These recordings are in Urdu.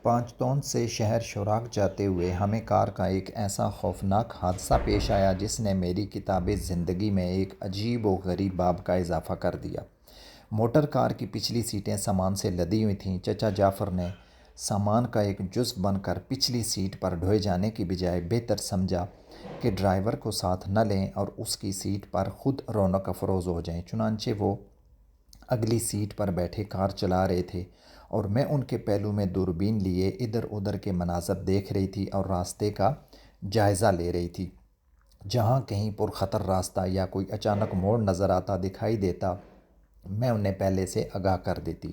پانچتون سے شہر شوراک جاتے ہوئے ہمیں کار کا ایک ایسا خوفناک حادثہ پیش آیا جس نے میری کتاب زندگی میں ایک عجیب و غریب باب کا اضافہ کر دیا۔ موٹر کار کی پچھلی سیٹیں سامان سے لدی ہوئی تھیں۔ چچا جعفر نے سامان کا ایک جزو بن کر پچھلی سیٹ پر ڈھوئے جانے کی بجائے بہتر سمجھا کہ ڈرائیور کو ساتھ نہ لیں اور اس کی سیٹ پر خود رونق افروز ہو جائیں۔ چنانچہ وہ اگلی سیٹ پر بیٹھے کار چلا رہے تھے اور میں ان کے پہلو میں دوربین لیے ادھر ادھر کے مناظر دیکھ رہی تھی اور راستے کا جائزہ لے رہی تھی۔ جہاں کہیں پرخطر راستہ یا کوئی اچانک موڑ نظر آتا دکھائی دیتا، میں انہیں پہلے سے آگاہ کر دیتی۔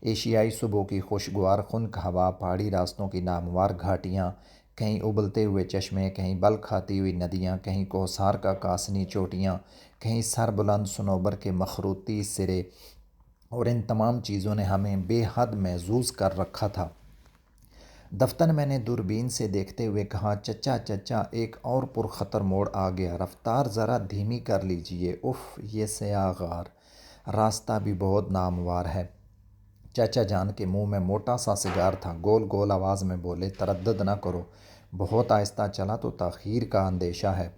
ایشیائی صبح کی خوشگوار خنک ہوا، پہاڑی راستوں کی ناموار گھاٹیاں، کہیں ابلتے ہوئے چشمے، کہیں بل کھاتی ہوئی ندیاں، کہیں کوثار کا کاسنی چوٹیاں، کہیں سربلند صنوبر کے مخروطی سرے، اور ان تمام چیزوں نے ہمیں بے حد محظوظ کر رکھا تھا۔ دفتر میں نے دوربین سے دیکھتے ہوئے کہا، چچا چچا، ایک اور پرخطر موڑ آ گیا، رفتار ذرا دھیمی کر لیجئے۔ اف، یہ سیاہ غار راستہ بھی بہت ناموار ہے۔ چچا جان کے منہ میں موٹا سا سگار تھا، گول گول آواز میں بولے، تردد نہ کرو، بہت آہستہ چلا تو تاخیر کا اندیشہ ہے۔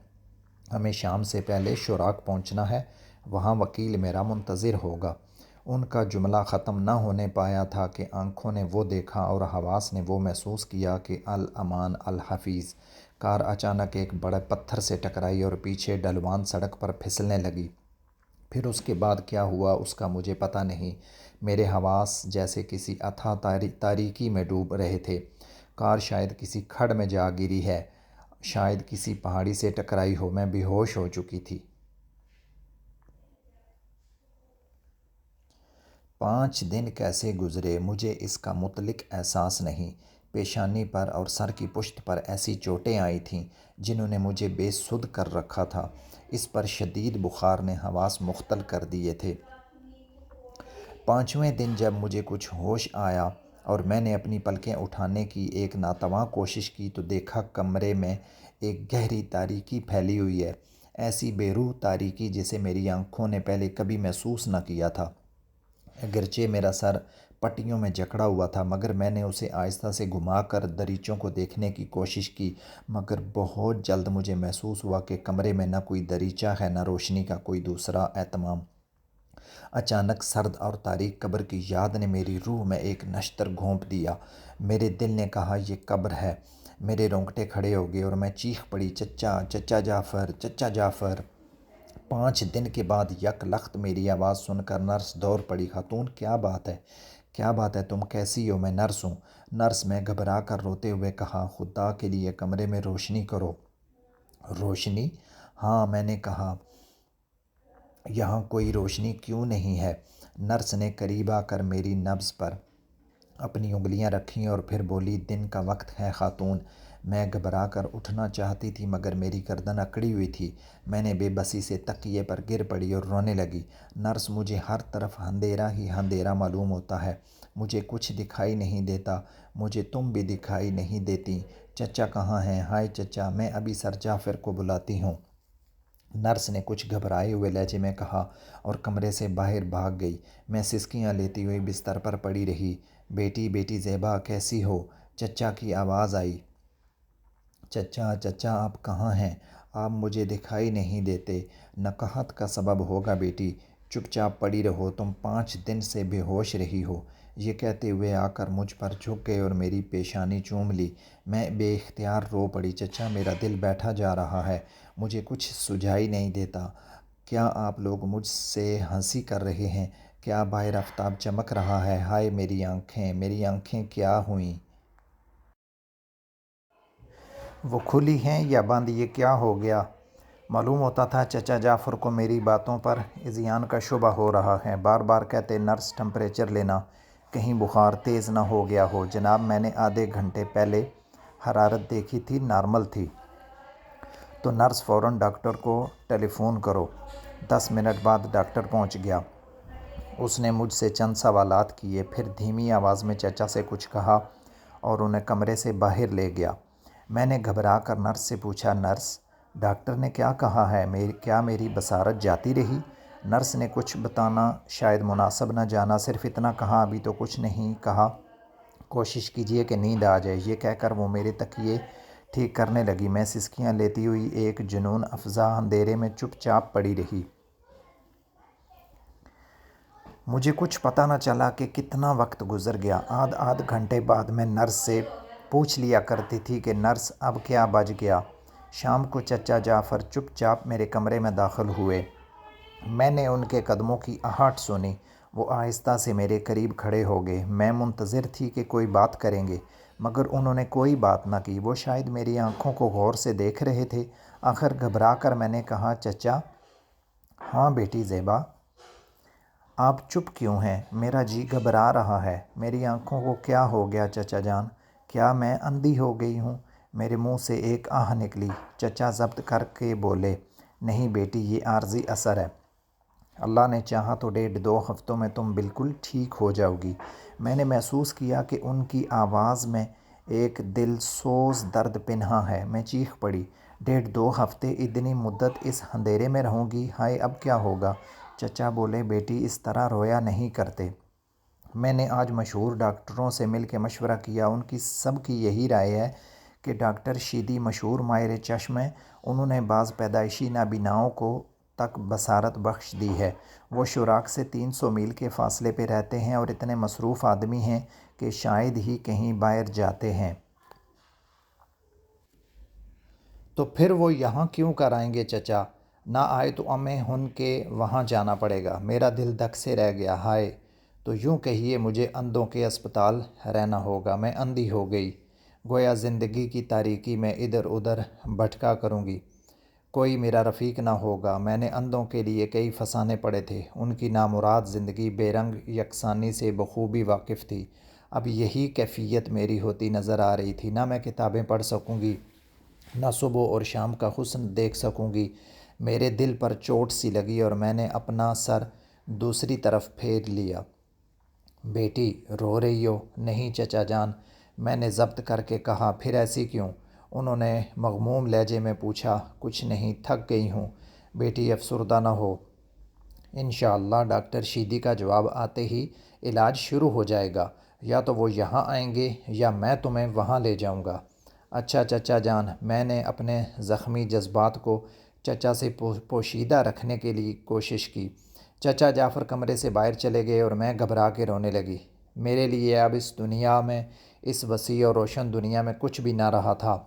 ہمیں شام سے پہلے شوراک پہنچنا ہے، وہاں وکیل میرا منتظر ہوگا۔ ان کا جملہ ختم نہ ہونے پایا تھا کہ آنکھوں نے وہ دیکھا اور حواس نے وہ محسوس کیا کہ الامان الحفیظ کار اچانک ایک بڑے پتھر سے ٹکرائی اور پیچھے ڈھلوان سڑک پر پھسلنے لگی۔ پھر اس کے بعد کیا ہوا اس کا مجھے پتہ نہیں۔ میرے حواس جیسے کسی اتھاہ تاریکی میں ڈوب رہے تھے۔ کار شاید کسی کھڈ میں جا گری ہے، شاید کسی پہاڑی سے ٹکرائی ہو۔ میں بے ہوش ہو چکی تھی۔ 5 دن کیسے گزرے مجھے اس کا مطلق احساس نہیں۔ پیشانی پر اور سر کی پشت پر ایسی چوٹیں آئی تھیں جنہوں نے مجھے بے سدھ کر رکھا تھا۔ اس پر شدید بخار نے حواس مختل کر دیے تھے۔ 5ویں دن جب مجھے کچھ ہوش آیا اور میں نے اپنی پلکیں اٹھانے کی ایک ناتواں کوشش کی تو دیکھا کمرے میں ایک گہری تاریکی پھیلی ہوئی ہے، ایسی بے روح تاریکی جسے میری آنکھوں نے پہلے کبھی محسوس نہ کیا تھا۔ اگرچہ میرا سر پٹیوں میں جکڑا ہوا تھا مگر میں نے اسے آہستہ سے گھما کر دریچوں کو دیکھنے کی کوشش کی، مگر بہت جلد مجھے محسوس ہوا کہ کمرے میں نہ کوئی دریچہ ہے نہ روشنی کا کوئی دوسرا اہتمام۔ اچانک سرد اور تاریک قبر کی یاد نے میری روح میں ایک نشتر گھونپ دیا۔ میرے دل نے کہا، یہ قبر ہے۔ میرے رونگٹے کھڑے ہو گئے اور میں چیخ پڑی، چچا، چچا جعفر، چچا جعفر۔ 5 دن کے بعد یک لخت میری آواز سن کر نرس دوڑ پڑی۔ خاتون، کیا بات ہے؟ کیا بات ہے؟ تم کیسی ہو؟ میں نرس ہوں۔ نرس نے گھبرا کر روتے ہوئے کہا، خدا کے لیے کمرے میں روشنی کرو۔ روشنی؟ ہاں، میں نے کہا، یہاں کوئی روشنی کیوں نہیں ہے؟ نرس نے قریب آ کر میری نبض پر اپنی انگلیاں رکھیں اور پھر بولی، دن کا وقت ہے خاتون۔ میں گھبرا کر اٹھنا چاہتی تھی مگر میری گردن اکڑی ہوئی تھی۔ میں نے بے بسی سے تکیے پر گر پڑی اور رونے لگی۔ نرس، مجھے ہر طرف اندھیرا ہی اندھیرا معلوم ہوتا ہے، مجھے کچھ دکھائی نہیں دیتا، مجھے تم بھی دکھائی نہیں دیتی۔ چچا کہاں ہیں؟ ہائے چچا، میں ابھی سر جعفر کو بلاتی ہوں۔ نرس نے کچھ گھبرائے ہوئے لہجے میں کہا اور کمرے سے باہر بھاگ گئی۔ میں سسکیاں لیتی ہوئی بستر پر پڑی رہی۔ بیٹی، بیٹی زیبا، کیسی ہو؟ چچا کی آواز آئی۔ چچا، چچا، آپ کہاں ہیں؟ آپ مجھے دکھائی نہیں دیتے۔ نقاہت کا سبب ہوگا بیٹی، چپ چاپ پڑی رہو، تم 5 دن سے بے ہوش رہی ہو۔ یہ کہتے ہوئے آ کر مجھ پر جھک گئے اور میری پیشانی چوم لی۔ میں بے اختیار رو پڑی، چچا میرا دل بیٹھا جا رہا ہے، مجھے کچھ سجھائی نہیں دیتا۔ کیا آپ لوگ مجھ سے ہنسی کر رہے ہیں؟ کیا باہر آفتاب چمک رہا ہے؟ ہائے میری آنکھیں کیا ہوئیں؟ وہ کھلی ہیں یا بند؟ یہ کیا ہو گیا؟ معلوم ہوتا تھا چچا جعفر کو میری باتوں پر عصیان کا شبہ ہو رہا ہے۔ بار بار کہتے، نرس ٹمپریچر لینا، کہیں بخار تیز نہ ہو گیا ہو۔ جناب، میں نے آدھے گھنٹے پہلے حرارت دیکھی تھی، نارمل تھی۔ تو نرس، فوراً ڈاکٹر کو ٹیلی فون کرو۔ 10 منٹ بعد ڈاکٹر پہنچ گیا۔ اس نے مجھ سے چند سوالات کیے، پھر دھیمی آواز میں چچا سے کچھ کہا اور انہیں کمرے سے باہر لے گیا۔ میں نے گھبرا کر نرس سے پوچھا، نرس، ڈاکٹر نے کیا کہا ہے؟ کیا میری بصارت جاتی رہی؟ نرس نے کچھ بتانا شاید مناسب نہ جانا، صرف اتنا کہا، ابھی تو کچھ نہیں کہا، کوشش کیجیے کہ نیند آ جائے۔ یہ کہہ کر وہ میرے تکیے ٹھیک کرنے لگی۔ میں سسکیاں لیتی ہوئی ایک جنون افزا اندھیرے میں چپ چاپ پڑی رہی۔ مجھے کچھ پتہ نہ چلا کہ کتنا وقت گزر گیا۔ آدھ گھنٹے بعد میں نرس سے پوچھ لیا کرتی تھی کہ نرس اب کیا بج گیا۔ شام کو چچا جعفر چپ چاپ میرے کمرے میں داخل ہوئے۔ میں نے ان کے قدموں کی آہٹ سنی۔ وہ آہستہ سے میرے قریب کھڑے ہو گئے۔ میں منتظر تھی کہ کوئی بات کریں گے، مگر انہوں نے کوئی بات نہ کی۔ وہ شاید میری آنکھوں کو غور سے دیکھ رہے تھے۔ آخر گھبرا کر میں نے کہا، چچا۔ ہاں بیٹی زیبا۔ آپ چپ کیوں ہیں؟ میرا جی گھبرا رہا ہے۔ میری آنکھوں کو کیا ہو گیا چچا جان؟ کیا میں اندھی ہو گئی ہوں؟ میرے منہ سے ایک آہ نکلی۔ چچا ضبط کر کے بولے، نہیں بیٹی، یہ عارضی اثر ہے۔ اللہ نے چاہا تو 1.5-2 ہفتوں میں تم بالکل ٹھیک ہو جاؤ گی۔ میں نے محسوس کیا کہ ان کی آواز میں ایک دل سوز درد پنہاں ہے۔ میں چیخ پڑی، 1.5-2 ہفتے؟ اتنی مدت اس اندھیرے میں رہوں گی؟ ہائے اب کیا ہوگا؟ چچا بولے، بیٹی اس طرح رویا نہیں کرتے۔ میں نے آج مشہور ڈاکٹروں سے مل کے مشورہ کیا۔ ان کی سب کی یہی رائے ہے کہ ڈاکٹر شیدی مشہور ماہر چشم ہیں۔ انہوں نے بعض پیدائشی نابیناؤں کو تک بصارت بخش دی ہے۔ وہ شوراک سے 300 میل کے فاصلے پہ رہتے ہیں اور اتنے مصروف آدمی ہیں کہ شاید ہی کہیں باہر جاتے ہیں۔ تو پھر وہ یہاں کیوں کرائیں گے چچا؟ نہ آئے تو ہمیں ان کے وہاں جانا پڑے گا۔ میرا دل دھک سے رہ گیا۔ ہائے، تو یوں کہیے مجھے اندھوں کے اسپتال رہنا ہوگا۔ میں اندھی ہو گئی، گویا زندگی کی تاریکی میں ادھر ادھر بھٹکا کروں گی۔ کوئی میرا رفیق نہ ہوگا۔ میں نے اندھوں کے لیے کئی فسانے پڑھے تھے۔ ان کی نامراد زندگی بے رنگ یکسانی سے بخوبی واقف تھی۔ اب یہی کیفیت میری ہوتی نظر آ رہی تھی۔ نہ میں کتابیں پڑھ سکوں گی، نہ صبح اور شام کا حسن دیکھ سکوں گی۔ میرے دل پر چوٹ سی لگی اور میں نے اپنا سر دوسری طرف پھیر لیا۔ بیٹی رو رہی ہو؟ نہیں چچا جان، میں نے ضبط کر کے کہا۔ پھر ایسی کیوں؟ انہوں نے مغموم لہجے میں پوچھا۔ کچھ نہیں، تھک گئی ہوں۔ بیٹی افسردہ نہ ہو، انشاءاللہ ڈاکٹر شیدی کا جواب آتے ہی علاج شروع ہو جائے گا۔ یا تو وہ یہاں آئیں گے یا میں تمہیں وہاں لے جاؤں گا۔ اچھا چچا جان۔ میں نے اپنے زخمی جذبات کو چچا سے پوشیدہ رکھنے کے لیے کوشش کی۔ چچا جعفر کمرے سے باہر چلے گئے اور میں گھبرا کے رونے لگی۔ میرے لیے اب اس دنیا میں، اس وسیع اور روشن دنیا میں کچھ بھی نہ رہا تھا۔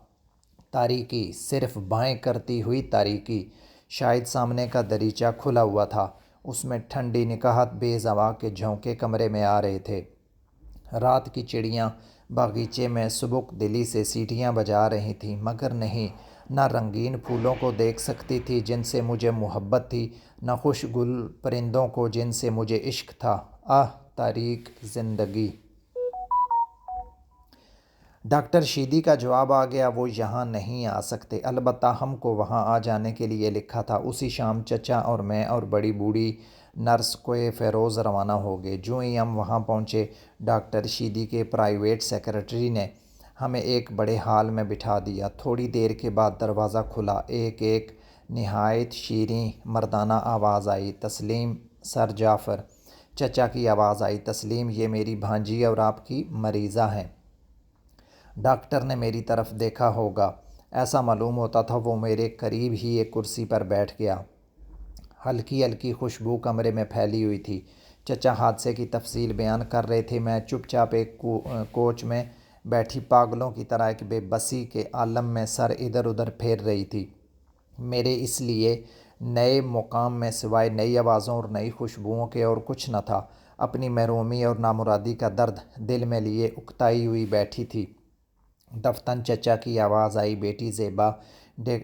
تاریکی، صرف بائیں کرتی ہوئی تاریکی۔ شاید سامنے کا دریچہ کھلا ہوا تھا، اس میں ٹھنڈی نکہت بے زباں کے جھونکے کمرے میں آ رہے تھے۔ رات کی چڑیاں باغیچے میں سبک دلی سے سیٹیاں بجا رہی تھیں، مگر نہیں، نہ رنگین پھولوں کو دیکھ سکتی تھی جن سے مجھے محبت تھی، نہ خوش گل پرندوں کو جن سے مجھے عشق تھا۔ آہ تاریک زندگی! ڈاکٹر شیدی کا جواب آ گیا، وہ یہاں نہیں آ سکتے۔ البتہ ہم کو وہاں آ جانے کے لیے لکھا تھا۔ اسی شام چچا اور میں اور بڑی بوڑھی نرس کوہ فیروز روانہ ہو گئے۔ جو ہی ہم وہاں پہنچے، ڈاکٹر شیدی کے پرائیویٹ سیکرٹری نے ہمیں ایک بڑے ہال میں بٹھا دیا۔ تھوڑی دیر کے بعد دروازہ کھلا۔ ایک نہایت شیریں مردانہ آواز آئی، تسلیم سر جعفر۔ چچا کی آواز آئی، تسلیم، یہ میری بھانجی اور آپ کی مریضہ ہیں۔ ڈاکٹر نے میری طرف دیکھا ہوگا، ایسا معلوم ہوتا تھا۔ وہ میرے قریب ہی ایک کرسی پر بیٹھ گیا۔ ہلکی ہلکی خوشبو کمرے میں پھیلی ہوئی تھی۔ چچا حادثے کی تفصیل بیان کر رہے تھے۔ میں چپ چاپ ایک کوچ میں بیٹھی پاگلوں کی طرح ایک بے بسی کے عالم میں سر ادھر ادھر پھیر رہی تھی۔ میرے اس لیے نئے مقام میں سوائے نئی آوازوں اور نئی خوشبوؤں کے اور کچھ نہ تھا۔ اپنی محرومی اور نامرادی کا درد دل میں لیے اکتائی ہوئی بیٹھی تھی۔ دفتن چچا کی آواز آئی، بیٹی زیبا،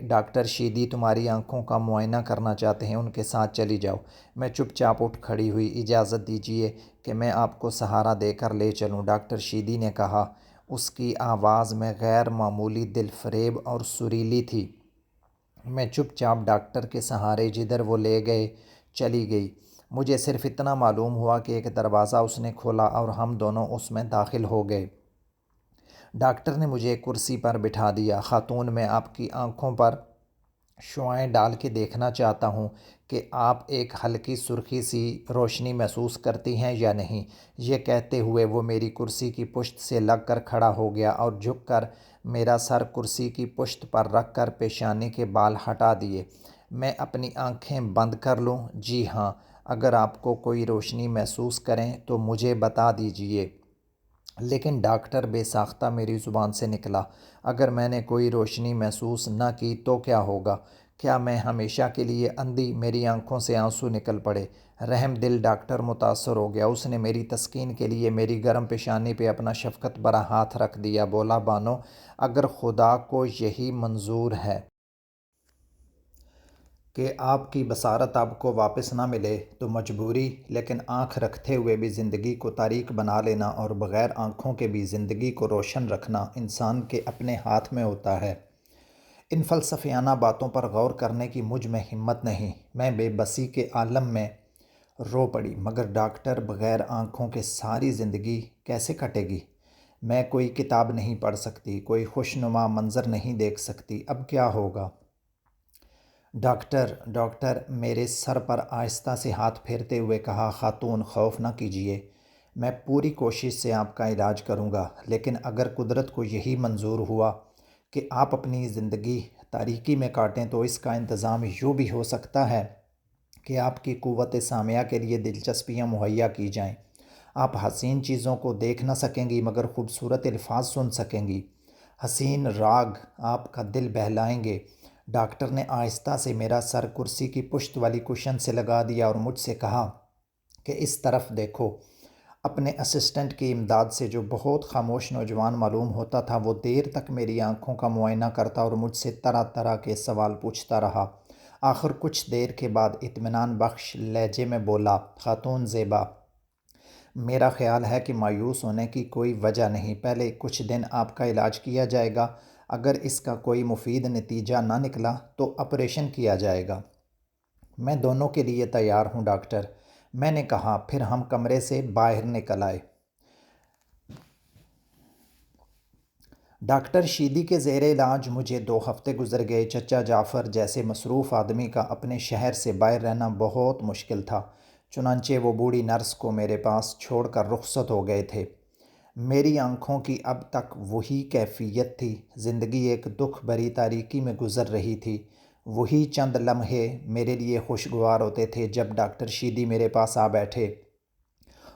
ڈاکٹر شیدی تمہاری آنکھوں کا معائنہ کرنا چاہتے ہیں، ان کے ساتھ چلی جاؤ۔ میں چپ چاپ اٹھ کھڑی ہوئی۔ اجازت دیجیے کہ میں آپ کو سہارا دے کر لے چلوں، ڈاکٹر شیدی نے کہا۔ اس کی آواز میں غیر معمولی دل فریب اور سریلی تھی۔ میں چپ چاپ ڈاکٹر کے سہارے جدھر وہ لے گئے چلی گئی۔ مجھے صرف اتنا معلوم ہوا کہ ایک دروازہ اس نے کھولا اور ہم دونوں اس میں داخل ہو گئے۔ ڈاکٹر نے مجھے ایک کرسی پر بٹھا دیا۔ خاتون، میں آپ کی آنکھوں پر شعاعیں ڈال کے دیکھنا چاہتا ہوں کہ آپ ایک ہلکی سرخی سی روشنی محسوس کرتی ہیں یا نہیں۔ یہ کہتے ہوئے وہ میری کرسی کی پشت سے لگ کر کھڑا ہو گیا اور جھک کر میرا سر کرسی کی پشت پر رکھ کر پیشانی کے بال ہٹا دیے۔ میں اپنی آنکھیں بند کر لوں؟ جی ہاں، اگر آپ کو کوئی روشنی محسوس کریں تو مجھے بتا دیجیے۔ لیکن ڈاکٹر، بے ساختہ میری زبان سے نکلا، اگر میں نے کوئی روشنی محسوس نہ کی تو کیا ہوگا؟ کیا میں ہمیشہ کے لیے اندھی؟ میری آنکھوں سے آنسو نکل پڑے۔ رحم دل ڈاکٹر متاثر ہو گیا۔ اس نے میری تسکین کے لیے میری گرم پیشانی پہ اپنا شفقت بھرا ہاتھ رکھ دیا۔ بولا، بانو، اگر خدا کو یہی منظور ہے کہ آپ کی بصارت آپ کو واپس نہ ملے تو مجبوری، لیکن آنکھ رکھتے ہوئے بھی زندگی کو تاریک بنا لینا اور بغیر آنکھوں کے بھی زندگی کو روشن رکھنا انسان کے اپنے ہاتھ میں ہوتا ہے۔ ان فلسفیانہ باتوں پر غور کرنے کی مجھ میں ہمت نہیں۔ میں بے بسی کے عالم میں رو پڑی۔ مگر ڈاکٹر، بغیر آنکھوں کے ساری زندگی کیسے کٹے گی؟ میں کوئی کتاب نہیں پڑھ سکتی، کوئی خوشنما منظر نہیں دیکھ سکتی، اب کیا ہوگا؟ ڈاکٹر میرے سر پر آہستہ سے ہاتھ پھیرتے ہوئے کہا، خاتون، خوف نہ کیجیے، میں پوری کوشش سے آپ کا علاج کروں گا، لیکن اگر قدرت کو یہی منظور ہوا کہ آپ اپنی زندگی تاریکی میں کاٹیں تو اس کا انتظام یوں بھی ہو سکتا ہے کہ آپ کی قوت سامعہ کے لیے دلچسپیاں مہیا کی جائیں۔ آپ حسین چیزوں کو دیکھ نہ سکیں گی مگر خوبصورت الفاظ سن سکیں گی۔ حسین راگ آپ کا دل بہلائیں گے۔ ڈاکٹر نے آہستہ سے میرا سر کرسی کی پشت والی کشن سے لگا دیا اور مجھ سے کہا کہ اس طرف دیکھو۔ اپنے اسسٹنٹ کی امداد سے، جو بہت خاموش نوجوان معلوم ہوتا تھا، وہ دیر تک میری آنکھوں کا معائنہ کرتا اور مجھ سے طرح طرح کے سوال پوچھتا رہا۔ آخر کچھ دیر کے بعد اطمینان بخش لہجے میں بولا، خاتون زیبا، میرا خیال ہے کہ مایوس ہونے کی کوئی وجہ نہیں۔ پہلے کچھ دن آپ کا علاج کیا جائے گا۔ اگر اس کا کوئی مفید نتیجہ نہ نکلا تو آپریشن کیا جائے گا۔ میں دونوں کے لیے تیار ہوں ڈاکٹر، میں نے کہا۔ پھر ہم کمرے سے باہر نکل آئے۔ ڈاکٹر شیدی کے زیر علاج مجھے 2 ہفتے گزر گئے۔ چچا جعفر جیسے مصروف آدمی کا اپنے شہر سے باہر رہنا بہت مشکل تھا، چنانچہ وہ بوڑھی نرس کو میرے پاس چھوڑ کر رخصت ہو گئے تھے۔ میری آنکھوں کی اب تک وہی کیفیت تھی۔ زندگی ایک دکھ بھری تاریکی میں گزر رہی تھی۔ وہی چند لمحے میرے لیے خوشگوار ہوتے تھے جب ڈاکٹر شیدی میرے پاس آ بیٹھے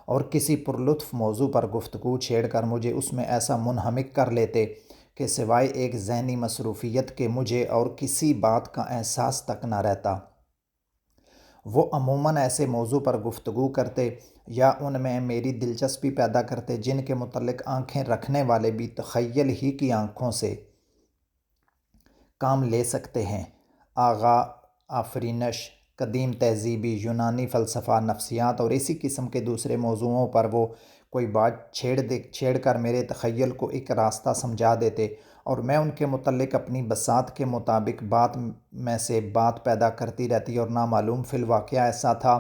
اور کسی پرلطف موضوع پر گفتگو چھیڑ کر مجھے اس میں ایسا منہمک کر لیتے کہ سوائے ایک ذہنی مصروفیت کے مجھے اور کسی بات کا احساس تک نہ رہتا۔ وہ عموماً ایسے موضوع پر گفتگو کرتے یا ان میں میری دلچسپی پیدا کرتے جن کے متعلق آنکھیں رکھنے والے بھی تخیل ہی کی آنکھوں سے کام لے سکتے ہیں۔ آغا آفرینش، قدیم تہذیبی، یونانی فلسفہ، نفسیات اور اسی قسم کے دوسرے موضوعوں پر وہ کوئی بات چھیڑ کر میرے تخیل کو ایک راستہ سمجھا دیتے اور میں ان کے متعلق اپنی بساط کے مطابق بات میں سے بات پیدا کرتی رہتی اور نامعلوم فی الواقعہ ایسا تھا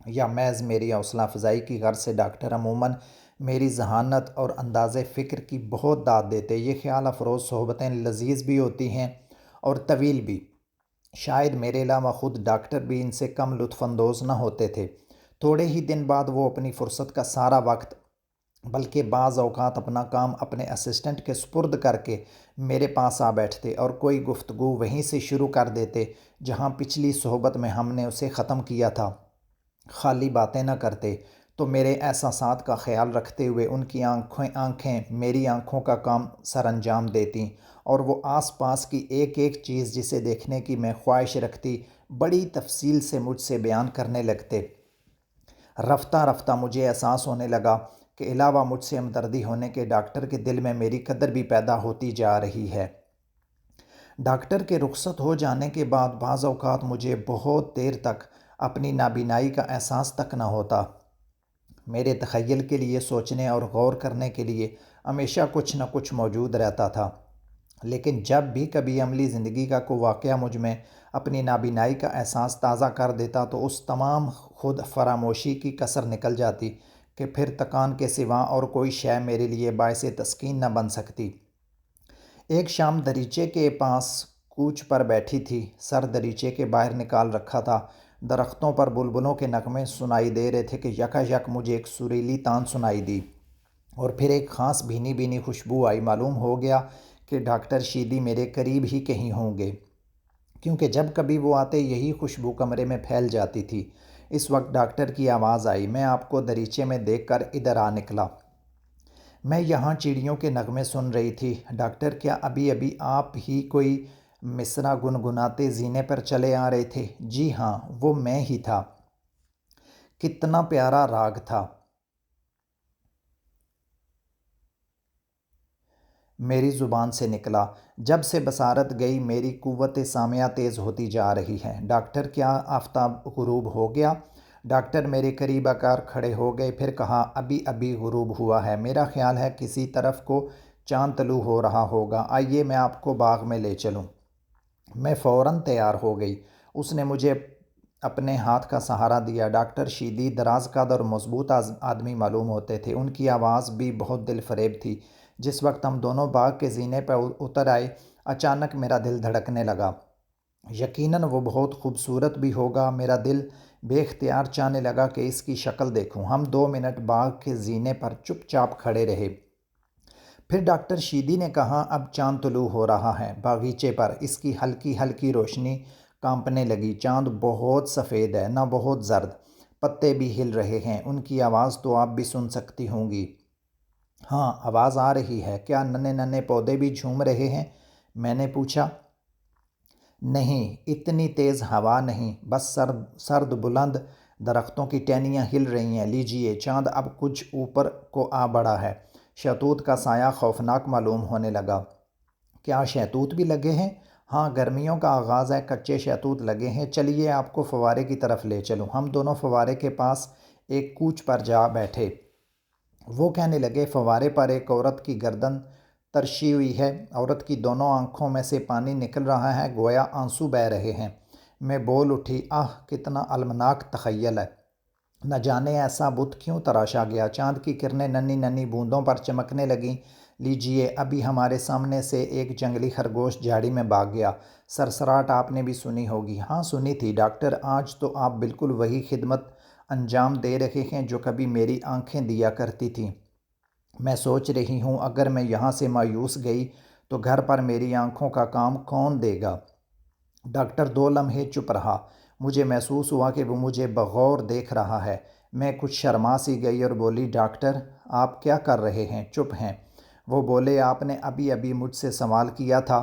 یا محض میری حوصلہ افزائی کی غرض سے ڈاکٹر عموماً میری ذہانت اور انداز فکر کی بہت داد دیتے۔ یہ خیال افروز صحبتیں لذیذ بھی ہوتی ہیں اور طویل بھی۔ شاید میرے علاوہ خود ڈاکٹر بھی ان سے کم لطف اندوز نہ ہوتے تھے۔ تھوڑے ہی دن بعد وہ اپنی فرصت کا سارا وقت، بلکہ بعض اوقات اپنا کام اپنے اسسٹنٹ کے سپرد کر کے میرے پاس آ بیٹھتے اور کوئی گفتگو وہیں سے شروع کر دیتے جہاں پچھلی صحبت میں ہم نے اسے ختم کیا تھا۔ خالی باتیں نہ کرتے تو میرے احساسات کا خیال رکھتے ہوئے ان کی آنکھیں میری آنکھوں کا کام سر انجام دیتیں اور وہ آس پاس کی ایک ایک چیز جسے دیکھنے کی میں خواہش رکھتی بڑی تفصیل سے مجھ سے بیان کرنے لگتے۔ رفتہ رفتہ مجھے احساس ہونے لگا کہ علاوہ مجھ سے ہمدردی ہونے کے ڈاکٹر کے دل میں میری قدر بھی پیدا ہوتی جا رہی ہے۔ ڈاکٹر کے رخصت ہو جانے کے بعد بعض اوقات مجھے بہت دیر تک اپنی نابینائی کا احساس تک نہ ہوتا۔ میرے تخیل کے لیے سوچنے اور غور کرنے کے لیے ہمیشہ کچھ نہ کچھ موجود رہتا تھا، لیکن جب بھی کبھی عملی زندگی کا کوئی واقعہ مجھ میں اپنی نابینائی کا احساس تازہ کر دیتا تو اس تمام خود فراموشی کی کسر نکل جاتی کہ پھر تکان کے سوا اور کوئی شے میرے لیے باعث تسکین نہ بن سکتی۔ ایک شام دریچے کے پاس کوچ پر بیٹھی تھی، سر دریچے کے باہر نکال رکھا تھا۔ درختوں پر بلبلوں کے نغمے سنائی دے رہے تھے کہ یکا مجھے ایک سریلی تان سنائی دی، اور پھر ایک خاص بھینی بھینی خوشبو آئی۔ معلوم ہو گیا کہ ڈاکٹر شیدی میرے قریب ہی کہیں ہوں گے، کیونکہ جب کبھی وہ آتے یہی خوشبو کمرے میں پھیل جاتی تھی۔ اس وقت ڈاکٹر کی آواز آئی۔ میں آپ کو دریچے میں دیکھ کر ادھر آ نکلا۔ میں یہاں چڑیوں کے نغمے سن رہی تھی۔ ڈاکٹر، کیا ابھی آپ ہی کوئی مصرع گنگناتے زینے پر چلے آ رہے تھے؟ جی ہاں، وہ میں ہی تھا۔ کتنا پیارا راگ تھا۔ میری زبان سے نکلا۔ جب سے بصارت گئی میری قوت سامعہ تیز ہوتی جا رہی ہے۔ ڈاکٹر، کیا آفتاب غروب ہو گیا؟ ڈاکٹر میرے قریب آ کر کھڑے ہو گئے، پھر کہا، ابھی غروب ہوا ہے۔ میرا خیال ہے کسی طرف کو چاند طلوع ہو رہا ہوگا۔ آئیے میں آپ کو باغ میں لے چلوں۔ میں فوراً تیار ہو گئی۔ اس نے مجھے اپنے ہاتھ کا سہارا دیا۔ ڈاکٹر شیدی دراز قد اور مضبوط آدمی معلوم ہوتے تھے۔ ان کی آواز بھی بہت دل فریب تھی۔ جس وقت ہم دونوں باغ کے زینے پر اتر آئے، اچانک میرا دل دھڑکنے لگا۔ یقیناً وہ بہت خوبصورت بھی ہوگا۔ میرا دل بے اختیار چاہنے لگا کہ اس کی شکل دیکھوں۔ ہم 2 منٹ باغ کے زینے پر چپ چاپ کھڑے رہے۔ پھر ڈاکٹر شیدی نے کہا، اب چاند طلوع ہو رہا ہے باغیچے پر۔ اس کی ہلکی ہلکی روشنی کانپنے لگی۔ چاند بہت سفید ہے، نہ بہت زرد۔ پتے بھی ہل رہے ہیں۔ ان کی آواز تو آپ بھی سن سکتی ہوں گی۔ ہاں، آواز آ رہی ہے۔ کیا ننے ننے پودے بھی جھوم رہے ہیں؟ میں نے پوچھا۔ نہیں، اتنی تیز ہوا نہیں، بس سرد بلند درختوں کی ٹہنیاں ہل رہی ہیں۔ لیجیے، چاند اب کچھ اوپر کو آ بڑھا ہے۔ شہتوت کا سایہ خوفناک معلوم ہونے لگا۔ کیا شہتوت بھی لگے ہیں؟ ہاں، گرمیوں کا آغاز ہے، کچے شہتوت لگے ہیں۔ چلیے آپ کو فوارے کی طرف لے چلوں۔ ہم دونوں فوارے کے پاس ایک کوچ پر جا بیٹھے۔ وہ کہنے لگے، فوارے پر ایک عورت کی گردن ترشی ہوئی ہے۔ عورت کی دونوں آنکھوں میں سے پانی نکل رہا ہے، گویا آنسو بہہ رہے ہیں۔ میں بول اٹھی، آہ، کتنا المناک تخیل ہے۔ نہ جانے ایسا بت کیوں تراشا گیا۔ چاند کی کرنیں ننھی ننھی بوندوں پر چمکنے لگیں۔ لیجیے، ابھی ہمارے سامنے سے ایک جنگلی خرگوش جھاڑی میں بھاگ گیا۔ سرسراہٹ آپ نے بھی سنی ہوگی۔ ہاں، سنی تھی ڈاکٹر۔ آج تو آپ بالکل وہی خدمت انجام دے رہے ہیں جو کبھی میری آنکھیں دیا کرتی تھیں۔ میں سوچ رہی ہوں، اگر میں یہاں سے مایوس گئی تو گھر پر میری آنکھوں کا کام کون دے گا؟ ڈاکٹر 2 لمحے چپ رہا۔ مجھے محسوس ہوا کہ وہ مجھے بغور دیکھ رہا ہے۔ میں کچھ شرما سی گئی اور بولی، ڈاکٹر، آپ کیا کر رہے ہیں؟ چپ ہیں؟ وہ بولے، آپ نے ابھی مجھ سے سوال کیا تھا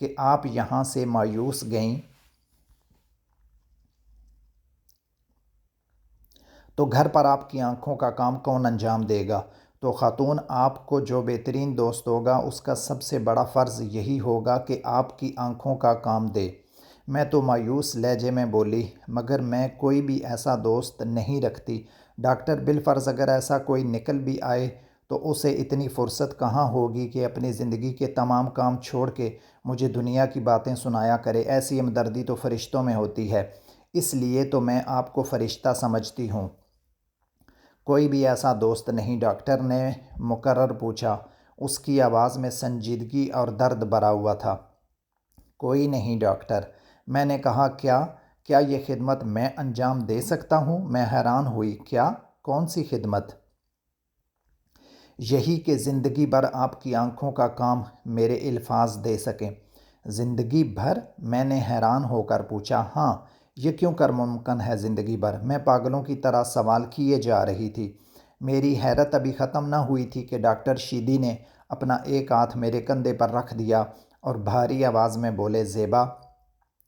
کہ آپ یہاں سے مایوس گئیں تو گھر پر آپ کی آنکھوں کا کام کون انجام دے گا؟ تو خاتون، آپ کو جو بہترین دوست ہوگا اس کا سب سے بڑا فرض یہی ہوگا کہ آپ کی آنکھوں کا کام دے۔ میں تو مایوس لہجے میں بولی، مگر میں کوئی بھی ایسا دوست نہیں رکھتی۔ ڈاکٹر، بالفرض اگر ایسا کوئی نکل بھی آئے تو اسے اتنی فرصت کہاں ہوگی کہ اپنی زندگی کے تمام کام چھوڑ کے مجھے دنیا کی باتیں سنایا کرے۔ ایسی ہمدردی تو فرشتوں میں ہوتی ہے، اس لیے تو میں آپ کو فرشتہ سمجھتی ہوں۔ کوئی بھی ایسا دوست نہیں؟ ڈاکٹر نے مکرر پوچھا۔ اس کی آواز میں سنجیدگی اور درد بھرا ہوا تھا۔ کوئی نہیں ڈاکٹر، میں نے کہا۔ کیا یہ خدمت میں انجام دے سکتا ہوں؟ میں حیران ہوئی۔ کیا؟ کون سی خدمت؟ یہی کہ زندگی بھر آپ کی آنکھوں کا کام میرے الفاظ دے سکیں۔ زندگی بھر؟ میں نے حیران ہو کر پوچھا۔ ہاں، یہ کیوں کر ممکن ہے زندگی بھر؟ میں پاگلوں کی طرح سوال کیے جا رہی تھی۔ میری حیرت ابھی ختم نہ ہوئی تھی کہ ڈاکٹر شیدی نے اپنا ایک ہاتھ میرے کندھے پر رکھ دیا اور بھاری آواز میں بولے، زیبا،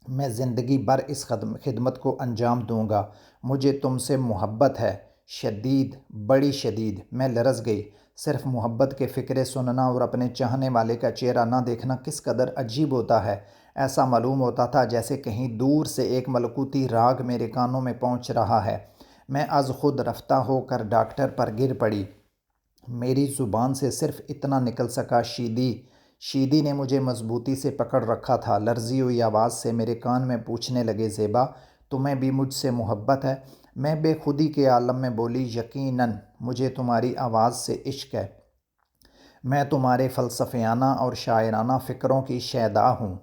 میں زندگی بھر اس خدمت کو انجام دوں گا۔ مجھے تم سے محبت ہے، شدید، بڑی شدید۔ میں لرز گئی۔ صرف محبت کے فقرے سننا اور اپنے چاہنے والے کا چہرہ نہ دیکھنا کس قدر عجیب ہوتا ہے۔ ایسا معلوم ہوتا تھا جیسے کہیں دور سے ایک ملکوتی راگ میرے کانوں میں پہنچ رہا ہے۔ میں از خود رفتہ ہو کر ڈاکٹر پر گر پڑی۔ میری زبان سے صرف اتنا نکل سکا، شیدی۔ شیدی نے مجھے مضبوطی سے پکڑ رکھا تھا۔ لرزی ہوئی آواز سے میرے کان میں پوچھنے لگے، زیبا، تمہیں بھی مجھ سے محبت ہے؟ میں بے خودی کے عالم میں بولی، یقیناً مجھے تمہاری آواز سے عشق ہے۔ میں تمہارے فلسفیانہ اور شاعرانہ فکروں کی شیدا ہوں۔